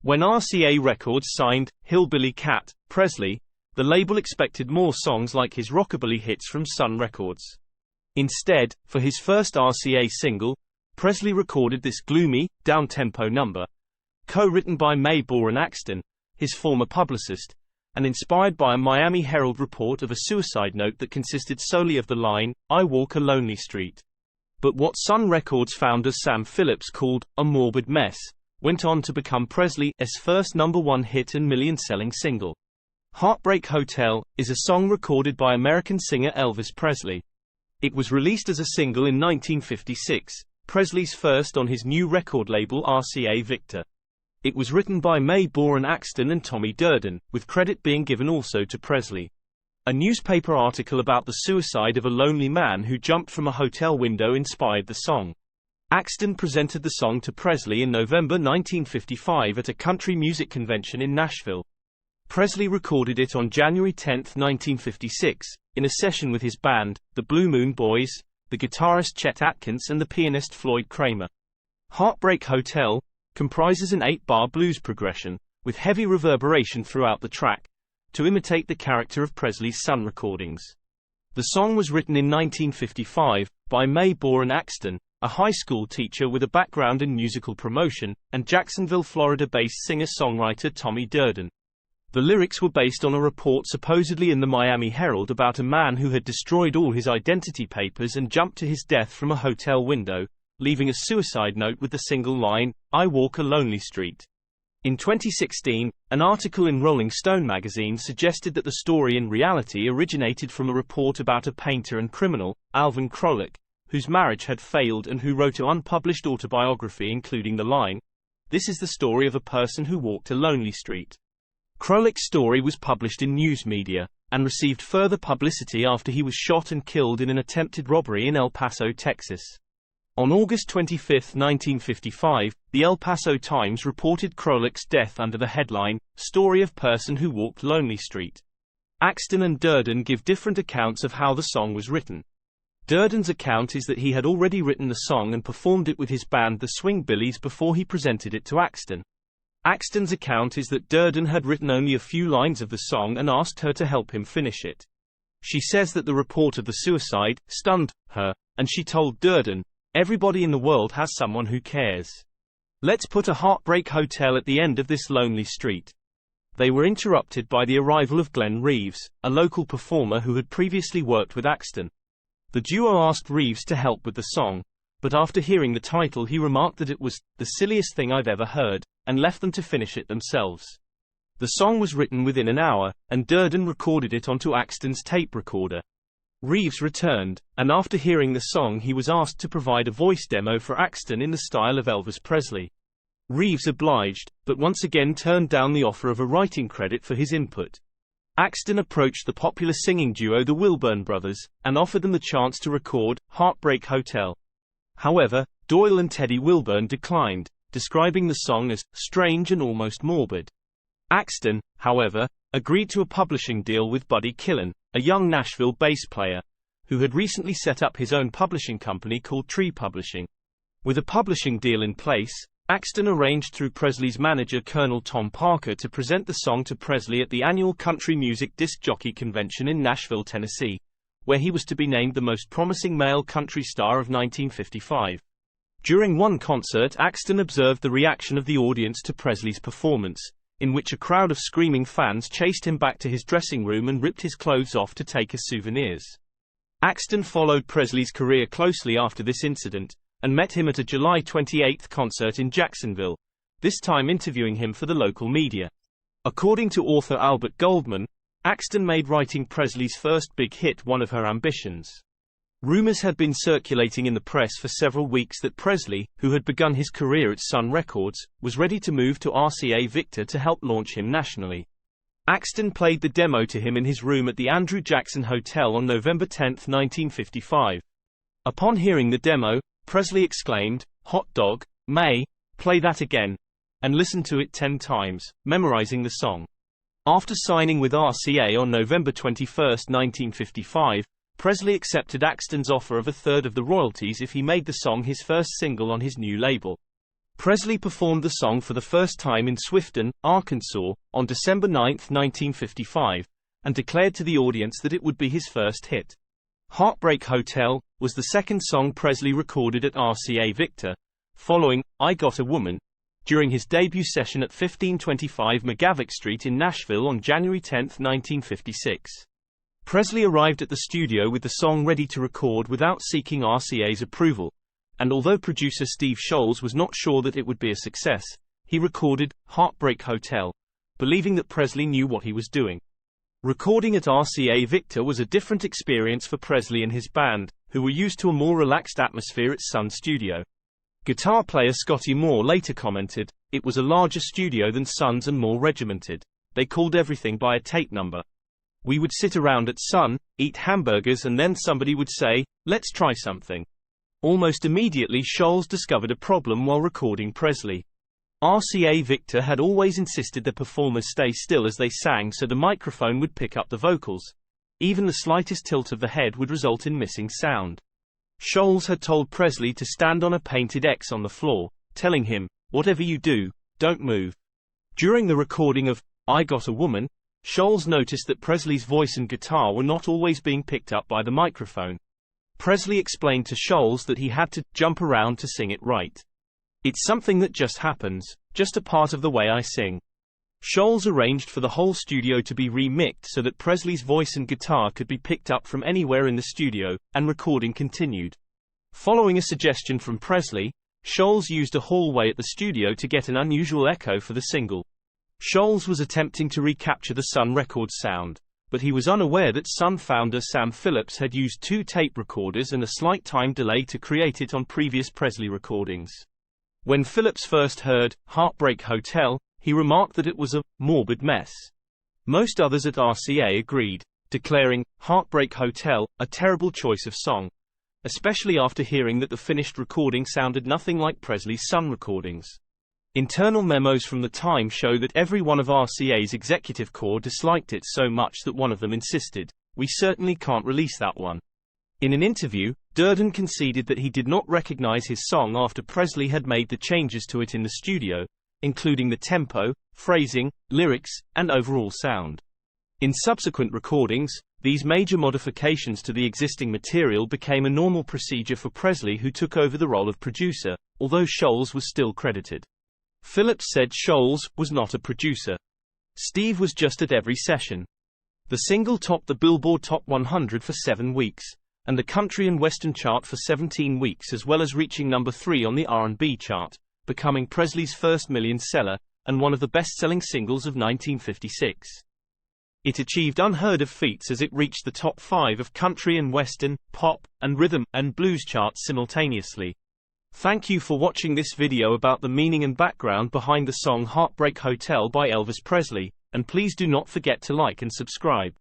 When RCA Records signed Hillbilly Cat Presley, the label expected more songs like his rockabilly hits from Sun Records. Instead, for his first RCA single, Presley recorded this gloomy, downtempo number, co-written by Mae Boren Axton, his former publicist, and inspired by a Miami Herald report of a suicide note that consisted solely of the line, "I walk a lonely street." But what Sun Records founder Sam Phillips called a morbid mess went on to become Presley's first #1 hit and million-selling single. Heartbreak Hotel is a song recorded by American singer Elvis Presley. It was released as a single in 1956, Presley's first on his new record label RCA Victor. It was written by Mae Boren Axton and Tommy Durden, with credit being given also to Presley. A newspaper article about the suicide of a lonely man who jumped from a hotel window inspired the song. Axton presented the song to Presley in November 1955 at a country music convention in Nashville. Presley recorded it on January 10, 1956, in a session with his band, the Blue Moon Boys, the guitarist Chet Atkins and the pianist Floyd Kramer. Heartbreak Hotel comprises an 8-bar blues progression, with heavy reverberation throughout the track, to imitate the character of Presley's Sun recordings. The song was written in 1955 by Mae Boren Axton, a high school teacher with a background in musical promotion, and Jacksonville, Florida-based singer-songwriter Tommy Durden. The lyrics were based on a report supposedly in the Miami Herald about a man who had destroyed all his identity papers and jumped to his death from a hotel window, leaving a suicide note with the single line, "I walk a lonely street." In 2016, an article in Rolling Stone magazine suggested that the story in reality originated from a report about a painter and criminal, Alvin Krolik, whose marriage had failed and who wrote an unpublished autobiography including the line, "This is the story of a person who walked a lonely street." Krolik's story was published in news media, and received further publicity after he was shot and killed in an attempted robbery in El Paso, Texas. On August 25, 1955, the El Paso Times reported Krolik's death under the headline, "Story of Person Who Walked Lonely Street." Axton and Durden give different accounts of how the song was written. Durden's account is that he had already written the song and performed it with his band the Swing Billies before he presented it to Axton. Axton's account is that Durden had written only a few lines of the song and asked her to help him finish it. She says that the report of the suicide stunned her, and she told Durden, "Everybody in the world has someone who cares. Let's put a Heartbreak Hotel at the end of this lonely street." They were interrupted by the arrival of Glenn Reeves, a local performer who had previously worked with Axton. The duo asked Reeves to help with the song, but after hearing the title he remarked that it was "the silliest thing I've ever heard," and left them to finish it themselves. The song was written within an hour, and Durden recorded it onto Axton's tape recorder. Reeves returned, and after hearing the song he was asked to provide a voice demo for Axton in the style of Elvis Presley. Reeves obliged, but once again turned down the offer of a writing credit for his input. Axton approached the popular singing duo the Wilburn Brothers, and offered them the chance to record Heartbreak Hotel. However, Doyle and Teddy Wilburn declined, describing the song as strange and almost morbid. Axton, however, agreed to a publishing deal with Buddy Killen, a young Nashville bass player, who had recently set up his own publishing company called Tree Publishing. With a publishing deal in place, Axton arranged through Presley's manager Colonel Tom Parker to present the song to Presley at the annual Country Music Disc Jockey Convention in Nashville, Tennessee, where he was to be named the most promising male country star of 1955. During one concert, Axton observed the reaction of the audience to Presley's performance, in which a crowd of screaming fans chased him back to his dressing room and ripped his clothes off to take as souvenirs. Axton followed Presley's career closely after this incident, and met him at a July 28 concert in Jacksonville, this time interviewing him for the local media. According to author Albert Goldman, Axton made writing Presley's first big hit one of her ambitions. Rumors had been circulating in the press for several weeks that Presley, who had begun his career at Sun Records, was ready to move to RCA Victor to help launch him nationally. Axton played the demo to him in his room at the Andrew Jackson Hotel on November 10, 1955. Upon hearing the demo, Presley exclaimed, "Hot dog, Mae, play that again," and listened to it 10 times, memorizing the song. After signing with RCA on November 21, 1955, Presley accepted Axton's offer of a third of the royalties if he made the song his first single on his new label. Presley performed the song for the first time in Swifton, Arkansas, on December 9, 1955, and declared to the audience that it would be his first hit. Heartbreak Hotel was the second song Presley recorded at RCA Victor, following I Got a Woman, during his debut session at 1525 McGavick Street in Nashville on January 10, 1956. Presley arrived at the studio with the song ready to record without seeking RCA's approval, and although producer Steve Sholes was not sure that it would be a success, he recorded Heartbreak Hotel, believing that Presley knew what he was doing. Recording at RCA Victor was a different experience for Presley and his band, who were used to a more relaxed atmosphere at Sun Studio. Guitar player Scotty Moore later commented, "It was a larger studio than Sun's and more regimented. They called everything by a tape number. We would sit around at Sun, eat hamburgers, and then somebody would say, 'Let's try something.'" Almost immediately Sholes discovered a problem while recording Presley. RCA Victor had always insisted the performers stay still as they sang so the microphone would pick up the vocals. Even the slightest tilt of the head would result in missing sound. Sholes had told Presley to stand on a painted X on the floor, telling him, "Whatever you do, don't move." During the recording of I Got a Woman, Sholes noticed that Presley's voice and guitar were not always being picked up by the microphone. Presley explained to Sholes that he had to jump around to sing it right. "It's something that just happens, just a part of the way I sing." Sholes arranged for the whole studio to be remixed so that Presley's voice and guitar could be picked up from anywhere in the studio, and recording continued. Following a suggestion from Presley, Sholes used a hallway at the studio to get an unusual echo for the single. Sholes was attempting to recapture the Sun Records sound, but he was unaware that Sun founder Sam Phillips had used 2 tape recorders and a slight time delay to create it on previous Presley recordings. When Phillips first heard Heartbreak Hotel, he remarked that it was a morbid mess. Most others at RCA agreed, declaring Heartbreak Hotel a terrible choice of song, especially after hearing that the finished recording sounded nothing like Presley's Sun recordings. Internal memos from the time show that every one of RCA's executive corps disliked it so much that one of them insisted, "We certainly can't release that one." In an interview, Durden conceded that he did not recognize his song after Presley had made the changes to it in the studio, including the tempo, phrasing, lyrics, and overall sound. In subsequent recordings, these major modifications to the existing material became a normal procedure for Presley, who took over the role of producer, although Sholes was still credited. Phillips said Sholes was not a producer. Steve was just at every session. The single topped the Billboard Top 100 for 7 weeks, and the country and western chart for 17 weeks, as well as reaching number 3 on the R&B chart, becoming Presley's first million seller, and one of the best-selling singles of 1956. It achieved unheard of feats as it reached the top 5 of country and western, pop, and rhythm and blues charts simultaneously. Thank you for watching this video about the meaning and background behind the song Heartbreak Hotel by Elvis Presley, and please do not forget to like and subscribe.